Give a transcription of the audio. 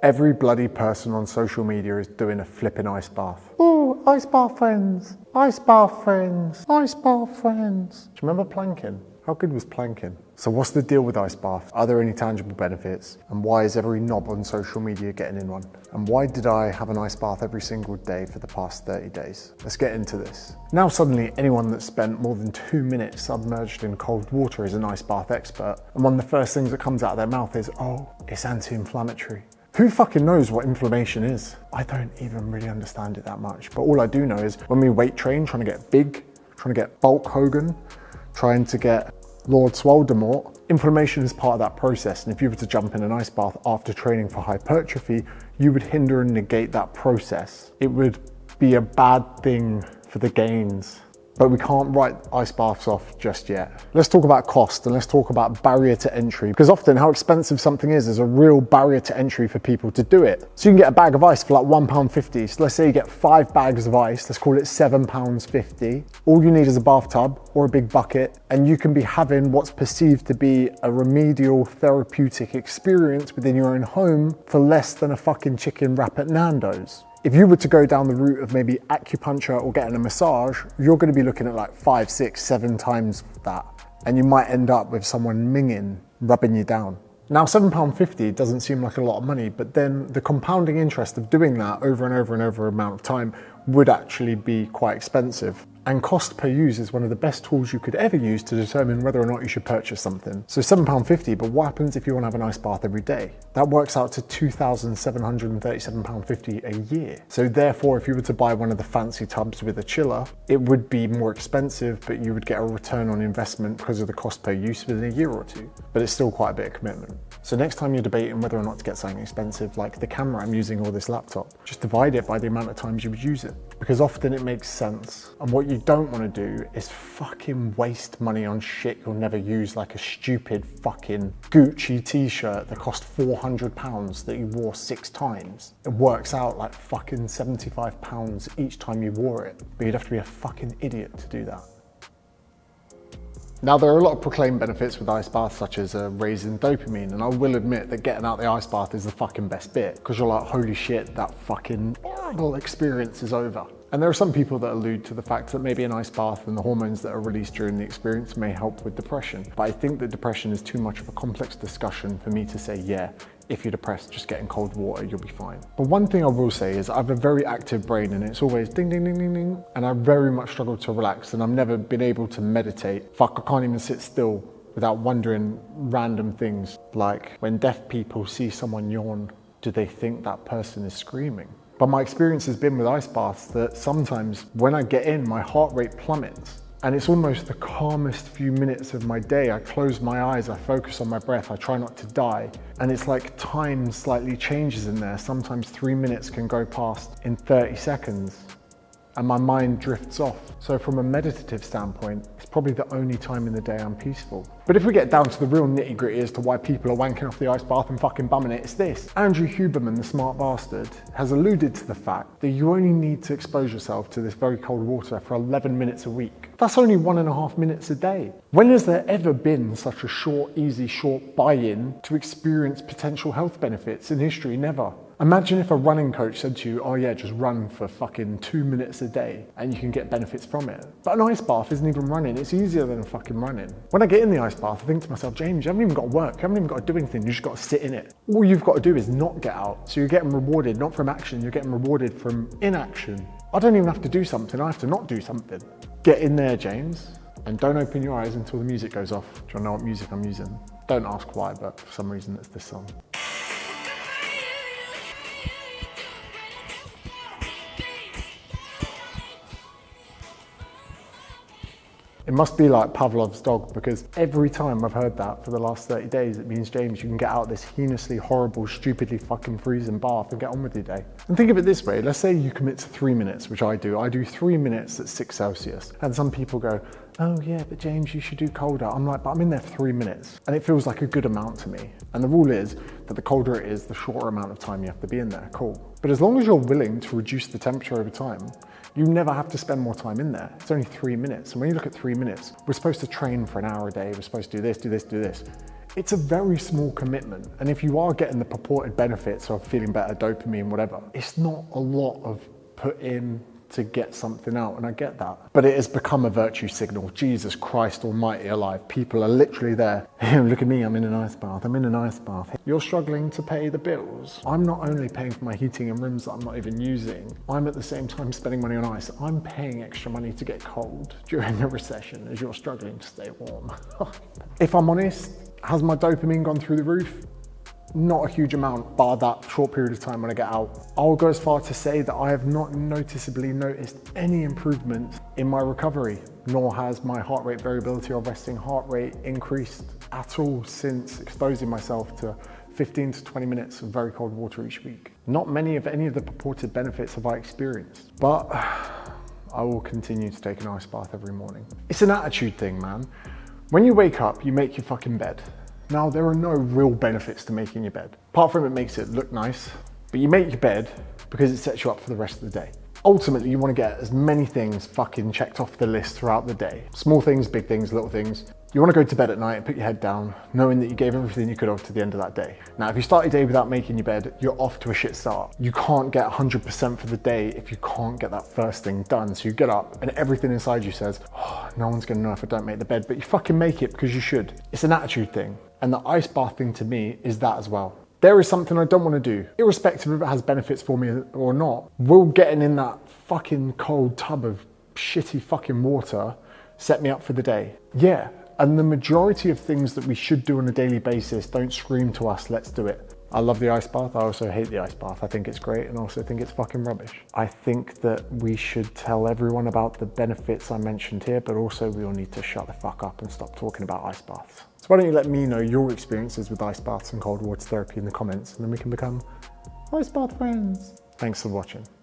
Every bloody person on social media is doing a flipping ice bath. Ooh, ice bath friends, ice bath friends, ice bath friends. Do you remember planking? How good was planking? So what's the deal with ice baths? Are there any tangible benefits? And why is every knob on social media getting in one? And why did I have an ice bath every single day for the past 30 days? Let's get into this. Now suddenly anyone that's spent more than 2 minutes submerged in cold water is an ice bath expert. And one of the first things that comes out of their mouth is, oh, it's anti-inflammatory. Who fucking knows what inflammation is? I don't even really understand it that much. But all I do know is when we weight train, trying to get big, trying to get bulk Hogan, trying to get Lord Swoldemort, inflammation is part of that process. And if you were to jump in an ice bath after training for hypertrophy, you would hinder and negate that process. It would be a bad thing for the gains. But we can't write ice baths off just yet. Let's talk about cost and let's talk about barrier to entry, because often how expensive something is a real barrier to entry for people to do it. So you can get a bag of ice for like £1.50. So let's say you get 5 bags of ice, let's call it £7.50. All you need is a bathtub or a big bucket, and you can be having what's perceived to be a remedial therapeutic experience within your own home for less than a fucking chicken wrap at Nando's. If you were to go down the route of maybe acupuncture or getting a massage, you're going to be looking at like 5, 6, 7 times that. And you might end up with someone minging, rubbing you down. Now £7.50 doesn't seem like a lot of money, but then the compounding interest of doing that over and over and over amount of time would actually be quite expensive. And cost per use is one of the best tools you could ever use to determine whether or not you should purchase something. So £7.50, but what happens if you want to have an ice bath every day? That works out to £2,737.50 a year. So therefore, if you were to buy one of the fancy tubs with a chiller, it would be more expensive, but you would get a return on investment because of the cost per use within a year or two. But it's still quite a bit of commitment. So next time you're debating whether or not to get something expensive, like the camera I'm using or this laptop, just divide it by the amount of times you would use it. Because often it makes sense. And what you don't want to do is fucking waste money on shit you'll never use, like a stupid fucking Gucci t-shirt that cost £400 that you wore 6 times. It works out like fucking £75 each time you wore it. But you'd have to be a fucking idiot to do that. Now, there are a lot of proclaimed benefits with ice baths, such as raising dopamine, and I will admit that getting out the ice bath is the fucking best bit, because you're like, holy shit, that fucking horrible experience is over. And there are some people that allude to the fact that maybe an ice bath and the hormones that are released during the experience may help with depression. But I think that depression is too much of a complex discussion for me to say, yeah, if you're depressed, just get in cold water, you'll be fine. But one thing I will say is I have a very active brain and it's always ding, ding, ding, ding, ding. And I very much struggle to relax, and I've never been able to meditate. Fuck, I can't even sit still without wondering random things like, when deaf people see someone yawn, do they think that person is screaming? But my experience has been with ice baths that sometimes when I get in, my heart rate plummets. And it's almost the calmest few minutes of my day. I close my eyes, I focus on my breath, I try not to die. And it's like time slightly changes in there. Sometimes 3 minutes can go past in 30 seconds. And my mind drifts off. So from a meditative standpoint, it's probably the only time in the day I'm peaceful. But if we get down to the real nitty gritty as to why people are wanking off the ice bath and fucking bumming it, it's this. Andrew Huberman, the smart bastard, has alluded to the fact that you only need to expose yourself to this very cold water for 11 minutes a week. That's only 1.5 minutes a day. When has there ever been such a short buy-in to experience potential health benefits in history? Never. Imagine if a running coach said to you, oh yeah, just run for fucking 2 minutes a day and you can get benefits from it. But an ice bath isn't even running, it's easier than fucking running. When I get in the ice bath, I think to myself, James, you haven't even got to work, you haven't even got to do anything, you just got to sit in it. All you've got to do is not get out. So you're getting rewarded, not from action, you're getting rewarded from inaction. I don't even have to do something, I have to not do something. Get in there, James, and don't open your eyes until the music goes off. Do you know what music I'm using? Don't ask why, but for some reason it's this song. It must be like Pavlov's dog, because every time I've heard that for the last 30 days, it means, James, you can get out this heinously horrible, stupidly fucking freezing bath and get on with your day. And think of it this way, let's say you commit to 3 minutes, which I do. I do 3 minutes at 6 Celsius. And some people go, oh yeah, but James, you should do colder. I'm like, but I'm in there for 3 minutes. And it feels like a good amount to me. And the rule is that the colder it is, the shorter amount of time you have to be in there. Cool. But as long as you're willing to reduce the temperature over time, you never have to spend more time in there. It's only 3 minutes. And when you look at 3 minutes, we're supposed to train for an hour a day. We're supposed to do this, do this, do this. It's a very small commitment. And if you are getting the purported benefits of feeling better, dopamine, whatever, it's not a lot of put in to get something out, and I get that. But it has become a virtue signal. Jesus Christ almighty alive. People are literally there. Look at me, I'm in an ice bath. I'm in an ice bath. You're struggling to pay the bills. I'm not only paying for my heating and rooms that I'm not even using, I'm at the same time spending money on ice. I'm paying extra money to get cold during a recession as you're struggling to stay warm. If I'm honest, has my dopamine gone through the roof? Not a huge amount, bar that short period of time when I get out. I'll go as far to say that I have not noticeably noticed any improvement in my recovery, nor has my heart rate variability or resting heart rate increased at all since exposing myself to 15 to 20 minutes of very cold water each week. Not many of any of the purported benefits have I experienced, but I will continue to take an ice bath every morning. It's an attitude thing, man. When you wake up, you make your fucking bed. Now, there are no real benefits to making your bed, apart from it makes it look nice, but you make your bed because it sets you up for the rest of the day. Ultimately, you want to get as many things fucking checked off the list throughout the day. Small things, big things, little things. You want to go to bed at night and put your head down, knowing that you gave everything you could have to the end of that day. Now, if you start your day without making your bed, you're off to a shit start. You can't get 100% for the day if you can't get that first thing done. So you get up and everything inside you says, oh, no one's gonna know if I don't make the bed, but you fucking make it because you should. It's an attitude thing. And the ice bath thing to me is that as well. There is something I don't want to do, irrespective if it has benefits for me or not. Will getting in that fucking cold tub of shitty fucking water set me up for the day? Yeah. And the majority of things that we should do on a daily basis don't scream to us, let's do it. I love the ice bath. I also hate the ice bath. I think it's great and also think it's fucking rubbish. I think that we should tell everyone about the benefits I mentioned here, but also we all need to shut the fuck up and stop talking about ice baths. So why don't you let me know your experiences with ice baths and cold water therapy in the comments, and then we can become ice bath friends. Thanks for watching.